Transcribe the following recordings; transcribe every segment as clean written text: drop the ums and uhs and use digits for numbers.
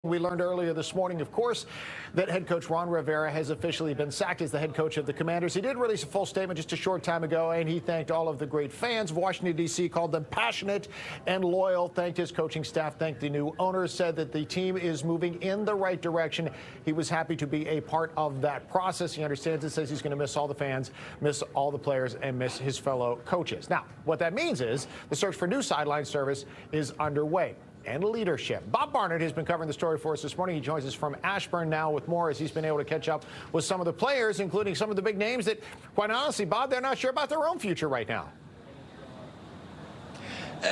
We learned earlier this morning, of course, that head coach Ron Rivera has officially been sacked as the head coach of the Commanders. He did release a full statement just a short time ago, and he thanked all of the great fans of Washington, D.C., called them passionate and loyal, thanked his coaching staff, thanked the new owner, said that the team is moving in the right direction. He was happy to be a part of that process. He understands it, says he's going to miss all the fans, miss all the players, and miss his fellow coaches. Now, what that means is the search for new sideline service is underway. And leadership. Bob Barnett has been covering the story for us this morning. He joins us from Ashburn now with more as he's been able to catch up with some of the players, including some of the big names that, quite honestly, Bob, they're not sure about their own future right now.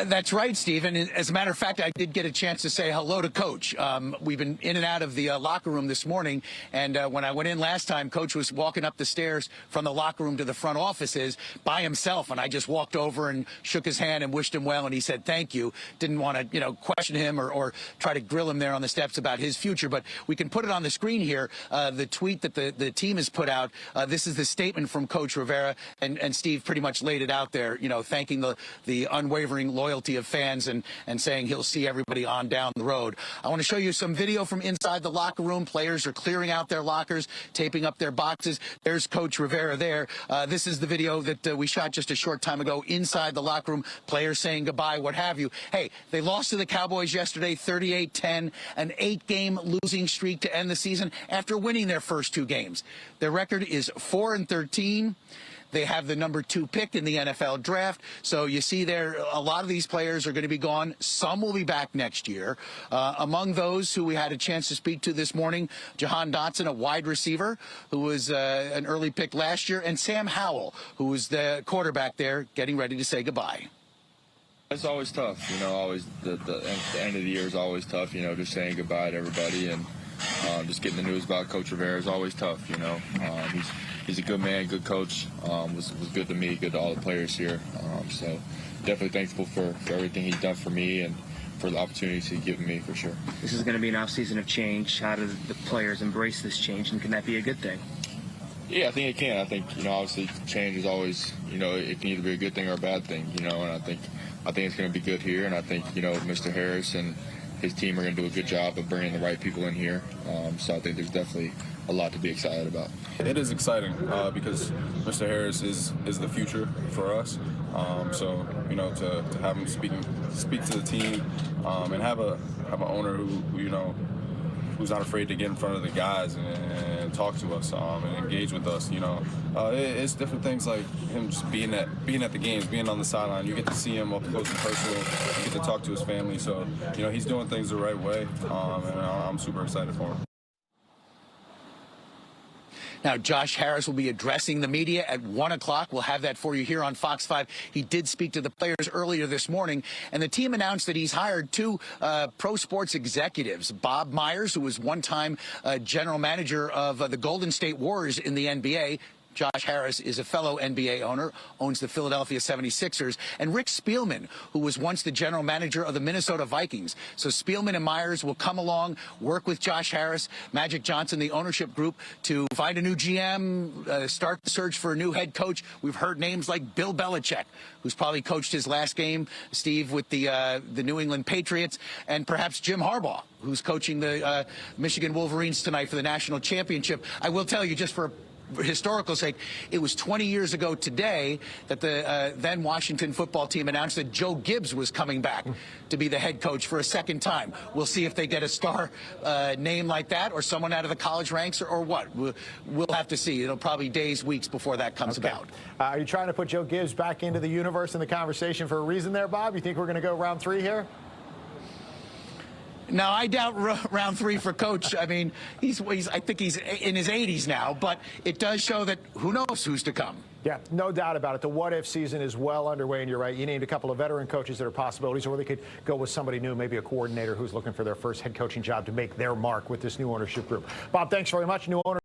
That's right, Stephen. As a matter of fact, I did get a chance to say hello to Coach. We've been in and out of the locker room this morning, and when I went in last time, Coach was walking up the stairs from the locker room to the front offices by himself, and I just walked over and shook his hand and wished him well, and he said thank you. Didn't want to, question him or try to grill him there on the steps about his future, but we can put it on the screen here, the tweet that the team has put out. This is the statement from Coach Rivera, and Steve pretty much laid it out there, thanking the unwavering loyalty of fans and saying he'll see everybody on down the road. I want to show you some video from inside the locker room. Players are clearing out their lockers, taping up their boxes. There's Coach Rivera there. This is the video that we shot just a short time ago inside the locker room. Players saying goodbye, what have you. Hey, they lost to the Cowboys yesterday, 38-10, an 8-game losing streak to end the season after winning their first 2 games. Their record is 4-13. They have the number 2 pick in the NFL draft. So you see there, a lot of these players are going to be gone. Some will be back next year. Among those who we had a chance to speak to this morning, Jahan Dotson, a wide receiver who was an early pick last year, and Sam Howel, who was the quarterback there, getting ready to say goodbye. It's always tough, always the end of the year is always tough, just saying goodbye to everybody, and just getting the news about Coach Rivera is always tough, He's a good man, good coach, was good to me, good to all the players here. So definitely thankful for everything he's done for me and for the opportunities he's given me, for sure. This is going to be an off-season of change. How do the players embrace this change, and can that be a good thing? Yeah, I think it can. I think, obviously change is always, it can either be a good thing or a bad thing, and I think it's going to be good here, and I think, Mr. Harris and his team are going to do a good job of bringing the right people in here. So I think there's definitely a lot to be excited about. It is exciting because Mr. Harris is the future for us. So to have him speak to the team and have an owner who's not afraid to get in front of the guys and talk to us and engage with us. It's different things like him just being at the games, being on the sideline. You get to see him up close and personal. You get to talk to his family. So he's doing things the right way, and I'm super excited for him. Now, Josh Harris will be addressing the media at 1 o'clock. We'll have that for you here on Fox 5. He did speak to the players earlier this morning, and the team announced that he's hired 2 pro sports executives. Bob Myers, who was one-time general manager of the Golden State Warriors in the NBA. Josh Harris is a fellow NBA owner, owns the Philadelphia 76ers, and Rick Spielman, who was once the general manager of the Minnesota Vikings. So Spielman and Myers will come along, work with Josh Harris, Magic Johnson, the ownership group, to find a new GM, start the search for a new head coach. We've heard names like Bill Belichick, who's probably coached his last game, Steve, with the New England Patriots, and perhaps Jim Harbaugh, who's coaching the Michigan Wolverines tonight for the national championship. I will tell you, just for historical sake, it was 20 years ago today that the then Washington football team announced that Joe Gibbs was coming back to be the head coach for a second time. We'll see if they get a star name like that or someone out of the college ranks or what. We'll have to see. It'll probably days, weeks before that comes about. Are you trying to put Joe Gibbs back into the universe and the conversation for a reason there, Bob? You think we're going to go round 3 here? No, I doubt round 3 for Coach. I mean, I think he's in his 80s now, but it does show that who knows who's to come. Yeah, no doubt about it. The what-if season is well underway, and you're right. You named a couple of veteran coaches that are possibilities, or they could go with somebody new, maybe a coordinator who's looking for their first head coaching job to make their mark with this new ownership group. Bob, thanks very much. New owner.